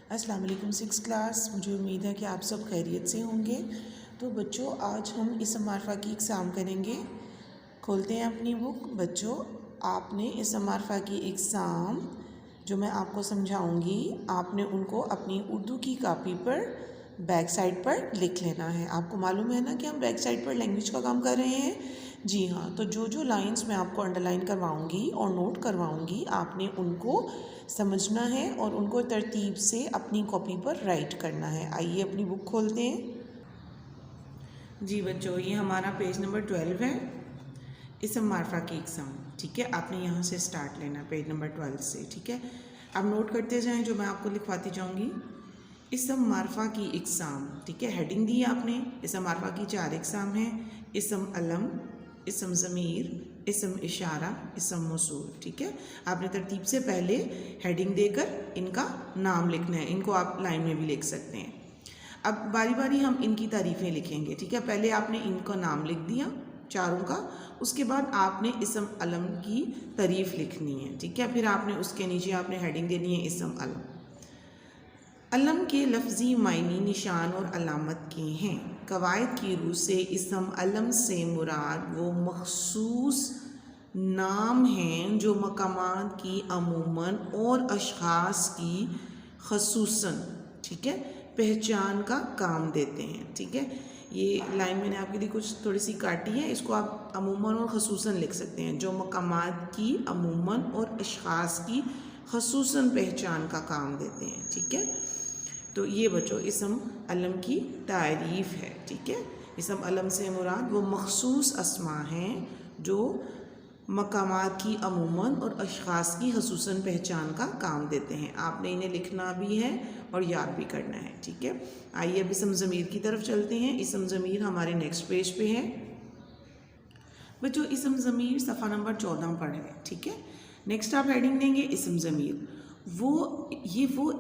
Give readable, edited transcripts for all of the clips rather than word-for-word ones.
अस्सलाम वालेकुम six class. मुझे उम्मीद है कि आप सब खैरियत से होंगे। तो बच्चों, आज हम इसम मारफा की एग्ज़ाम करेंगे। खोलते हैं अपनी बुक। बच्चों, आपने इसम मारफा की एग्ज़ाम जो मैं आपको समझाऊंगी, आपने उनको अपनी उर्दू की कापी पर बैक साइड पर लिख लेना है। आपको मालूम है ना कि हम बैक साइड पर लैंग्वेज का काम कर रहे हैं। जी हाँ, तो जो जो लाइंस मैं आपको अंडरलाइन करवाऊंगी और नोट करवाऊंगी, आपने उनको समझना है और उनको तरतीब से अपनी कॉपी पर राइट करना है। आइए अपनी बुक खोलते हैं। जी बच्चों, ये हमारा पेज नंबर 12 है, इसम मारफा की एग्ज़ाम। ठीक है, आपने यहाँ से स्टार्ट लेना पेज नंबर 12 से। ठीक है, आप नोट करते जाएं जो मैं आपको लिखवाती जाऊँगी। इसम मारफा की एग्ज़ाम। ठीक है, हेडिंग दी आपने। इसम मारफा की 4 एग्ज़ाम हैं: इसम अलम, इसम ज़मीर, इसम इशारा, इसम मौसूल। ठीक है, आपने तरतीब से पहले हेडिंग देकर इनका नाम लिखना है। इनको आप लाइन में भी लिख सकते हैं। अब बारी बारी हम इनकी तारीफ़ें लिखेंगे। ठीक है, पहले आपने इनका नाम लिख दिया चारों का, उसके बाद आपने इसम अलम की तारीफ़ लिखनी है। ठीक है, फिर आपने उसके नीचे आपने हेडिंग देनी है इसम अलम। अलम के लफ्ज़ी मायनी निशान और अलामत के हैं। कवायद की रूह से इसम अलम से मुराद वो मखसूस नाम हैं जो मकामात की अमूमन और अशख़ास की खसूसन, ठीक है, पहचान का काम देते हैं। ठीक है, ये लाइन मैंने आपके लिए कुछ थोड़ी सी काटी है, इसको आप अमूमन और खसूसन लिख सकते हैं। जो मकामात की अमूमन और अशख़ास की खसूसन पहचान का काम देते हैं। ठीक है, तो ये बच्चों इसम अलम की तारीफ़ है। ठीक है, इसम अलम से मुराद वो मखसूस अस्मा हैं जो मकामात की अमूमन और अशख़ास की खसूसन पहचान का काम देते हैं। आपने इन्हें लिखना भी है और याद भी करना है। ठीक है, आइए अब इसम ज़मीर की तरफ चलते हैं। इसम ज़मीर हमारे नेक्स्ट पेज पे है। बच्चों, इसम ज़मीर सफ़ा नंबर 14 पर है। ठीक है, नेक्स्ट आप हेडिंग देंगे इसम ज़मीर। वो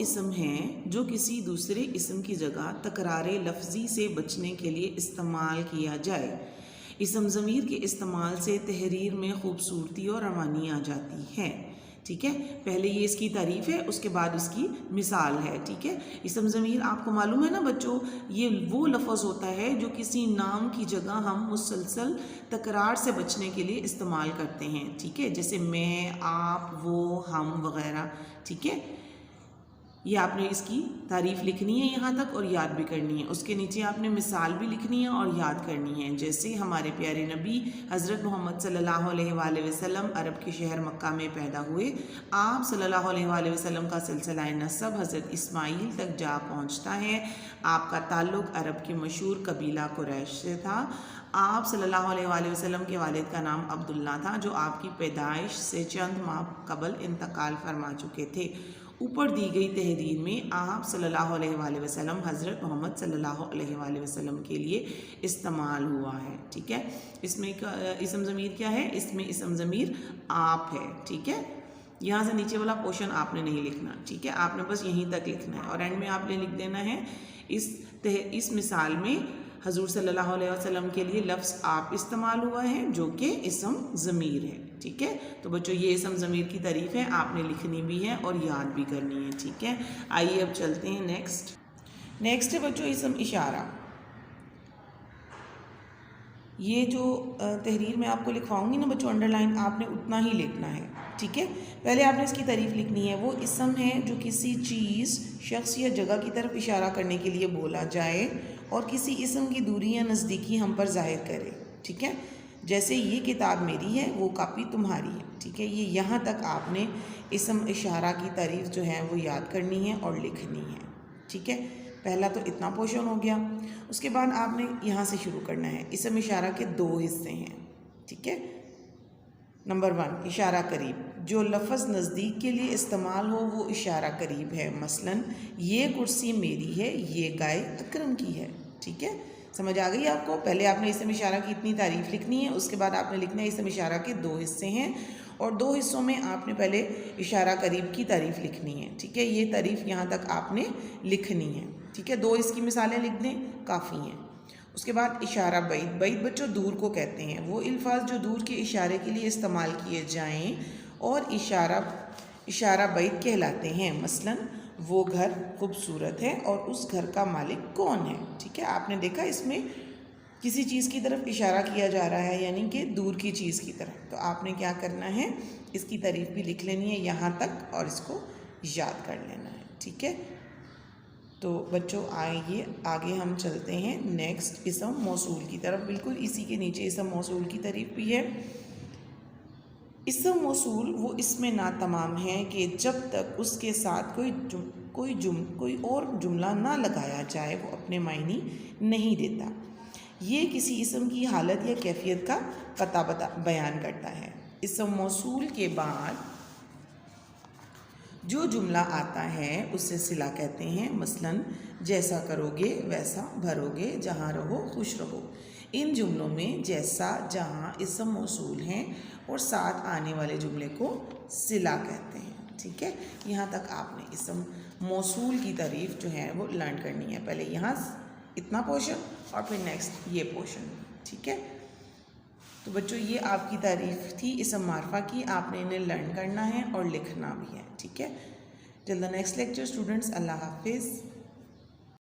इसम हैं जो किसी दूसरे इसम की जगह तकरारे लफ्ज़ी से बचने के लिए इस्तेमाल किया जाए। इसम ज़मीर के इस्तेमाल से तहरीर में खूबसूरती और रवानी आ जाती है। ठीक है, पहले ये इसकी तारीफ़ है, उसके बाद उसकी मिसाल है। ठीक है, इसम ज़मीर आपको मालूम है ना बच्चों, ये वो लफ्ज़ होता है जो किसी नाम की जगह हम मुसलसल तकरार से बचने के लिए इस्तेमाल करते हैं। ठीक है, जैसे मैं, आप, वो, हम वग़ैरह। ठीक है, ये आपने इसकी तारीफ़ लिखनी है यहाँ तक और याद भी करनी है। उसके नीचे आपने मिसाल भी लिखनी है और याद करनी है। जैसे हमारे प्यारे नबी हज़रत मोहम्मद सल्लल्लाहु अलैहि वसल्लम अरब के शहर मक्का में पैदा हुए। आप सल्लल्लाहु अलैहि वसल्लम का सिलसिला नसब हज़रत इस्माइल तक जा पहुँचता है। आपका ताल्लुक़ अरब के मशहूर कबीला कुरैश से था। आप सल्लल्लाहु अलैहि वसल्लम के वालिद का नाम अब्दुल्ला था, जो आपकी पैदाइश से चंद माह कबल इंतकाल फरमा चुके थे। ऊपर दी गई तहरीर में आप सल्लल्लाहु अलैहि वसल्लम हज़रत मोहम्मद सल्लल्लाहु अलैहि वसल्लम के लिए इस्तेमाल हुआ है। ठीक है, इसमें इसम ज़मीर क्या है? इसमें इसम ज़मीर आप है। ठीक है, यहाँ से नीचे वाला पोर्शन आपने नहीं लिखना। ठीक है, आपने बस यहीं तक लिखना है और एंड में आपने लिख देना है इस मिसाल में हजूर सल्लल्लाहु अलैहि वसल्लम के लिए लफ्ज़ आप इस्तेमाल हुआ है जो कि इसम ज़मीर है। ठीक है, तो बच्चों ये इसम ज़मीर की तारीफ़ है, आपने लिखनी भी है और याद भी करनी है। ठीक है, आइए अब चलते हैं नेक्स्ट है बच्चों इसम इशारा। ये जो तहरीर मैं आपको लिखवाऊंगी ना बच्चों, अंडरलाइन आपने उतना ही लिखना है। ठीक है, पहले आपने इसकी तारीफ़ लिखनी है। वो इसम है जो किसी चीज़, शख्स या जगह की तरफ इशारा करने के लिए बोला जाए और किसी इसम की दूरी या नज़दीकी हम पर ज़ाहिर करे। ठीक है, जैसे ये किताब मेरी है, वो कापी तुम्हारी है। ठीक है, ये यहाँ तक आपने इसम इशारा की तारीफ़ जो है वो याद करनी है और लिखनी है। ठीक है, पहला तो इतना पोर्शन हो गया। उसके बाद आपने यहाँ से शुरू करना है। इसम इशारा के 2 हिस्से हैं। ठीक है, नंबर 1 इशारा करीब। जो लफ्ज़ नज़दीक के लिए इस्तेमाल हो वो इशारा करीब है। मसलन ये कुर्सी मेरी है, ये गाय अकरम की है। ठीक है, समझ आ गई आपको? पहले आपने इसम इशारा की इतनी तारीफ़ लिखनी है, उसके बाद आपने लिखना है इसम इशारा के 2 हिस्से हैं और 2 हिस्सों में आपने पहले इशारा करीब की तारीफ़ लिखनी है। ठीक है, ये तारीफ़ यहाँ तक आपने लिखनी है। ठीक है, 2 इसकी मिसालें लिख दें, काफ़ी हैं। उसके बाद इशारा बैद। बैद बच्चों दूर को कहते हैं। वो अल्फाज जो दूर के इशारे के लिए इस्तेमाल किए जाएं और इशारा बैद कहलाते हैं। मसलन वो घर खूबसूरत है और उस घर का मालिक कौन है। ठीक है, आपने देखा इसमें किसी चीज़ की तरफ इशारा किया जा रहा है, यानी कि दूर की चीज़ की तरफ। तो आपने क्या करना है, इसकी तारीफ भी लिख लेनी है यहाँ तक और इसको याद कर लेना है। ठीक है, तो बच्चों आइए आगे हम चलते हैं नेक्स्ट इसम मौसूल की तरफ। बिल्कुल इसी के नीचे इसम मौसूल की तारीफ भी है। इसम मौसूल वो इसमें ना तमाम है कि जब तक उसके साथ कोई और जुमला ना लगाया जाए वो अपने मायने नहीं देता। ये किसी इसम की हालत या कैफियत का पता बयान करता है। इसम मौसूल के बाद जो जुमला आता है उसे सिला कहते हैं। मसलन जैसा करोगे वैसा भरोगे, जहाँ रहो खुश रहो। इन जुमलों में जैसा जहाँ इसम मौसूल हैं और साथ आने वाले जुमले को सिला कहते हैं। ठीक है, यहाँ तक आपने इसम मौसूल की तारीफ जो है वो लर्न करनी है। पहले यहाँ इतना पोर्शन और फिर नेक्स्ट ये पोर्शन। ठीक है, तो बच्चों ये आपकी तारीफ थी इसम मारफा की, आपने इन्हें लर्न करना है और लिखना भी है। ठीक है, till the next lecture students, अल्लाह हाफिज़।